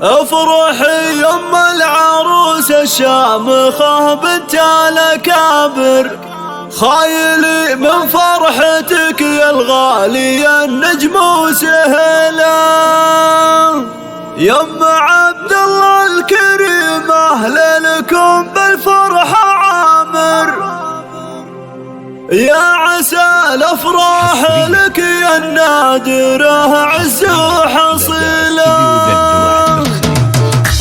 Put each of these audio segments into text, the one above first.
افرحي يم العروس الشامخة بنت الأكابر، خايلي من فرحتك يا الغالية النجم وسهلا. يم عبد الله الكريم أهلا لكم بالفرحة عامر، يا عسى الافراح لك يا النادرة عز وحصيلة.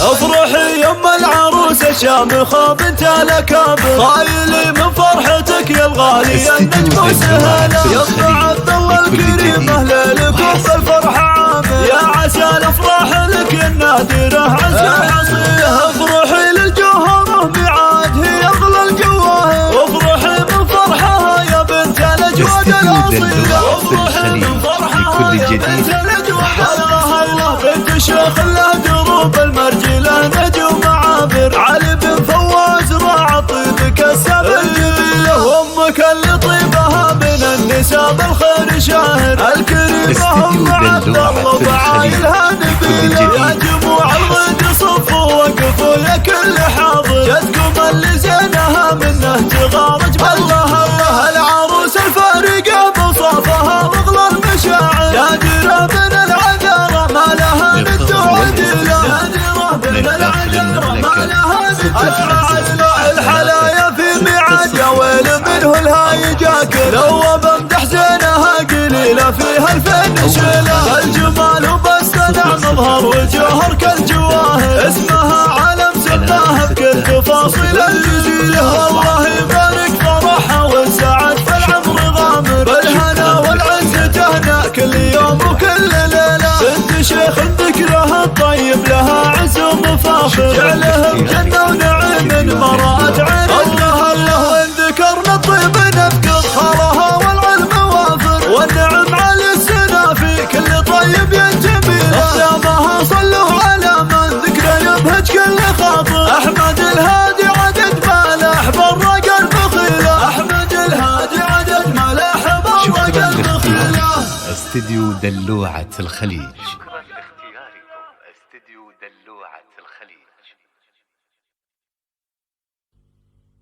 افرحي يم العروس الشامخة بنت الأكابر، خايلي من فرحتك يا الغالية النجم وسهلا. يم عبد الله الكريم اهلا لكم بالفرحة عامر، يا عسى الافراح لك يا النادرة عز وحصيلة. افرحي للجوهرة ميعاد هي اغلى الجواهر، وافرحي من فرحها يا بنت الأجواد الأصيلة. وافرحي من فرحها يا بنت الأجواد الأصيلة. بنت شيخ له دروب المرجلة نجوم معابر، علي بن فواز راعى طيبك السبع الجميلة. وامك اللي طيبها من النساء بالخير شاهر، الكريمة ام عبد الله وعايلها نبيلة. يا جموع الغد صفوا وقفوا يا كل حاضر، جدكم اللي زينها منه تغارج. الله الله العروس الفارقة بوصافها واغلى المشاعر، نادرة من العذارى ما لها ند وعديلة. نادرة من العذارى ما لها ند وعديلة. الحلايا في ميعاد يا ويل منه الهاي جاكر، لو بمدح زينها قليلة فيها الفن شيلة. الجمال وبستنع مظهر وجوهر كالجواهر، اسمها علم سماها بكل تفاصيل الجزيلة. الله يبارك فرحها والسعد في العمر غامر، بالهنا والعز تهنأ كل يوم وكل ليلة. بنت شيخ ذكرها الطيب لها عز ومفاخر، جعلهم جنة ونعيم مرات عين. الله الله وين ذكرنا الطيب نفقد خالها والعلم وافر، والنعم على السنافي كل طيب ينتمي له. ايامها صلوا على من ذكره يبهج كل خاطر، احمد الهادي عدد ملاح برق البخيلة. احمد الهادي عدد ملاح برق البخيلة. استديو دلوعة الخليج.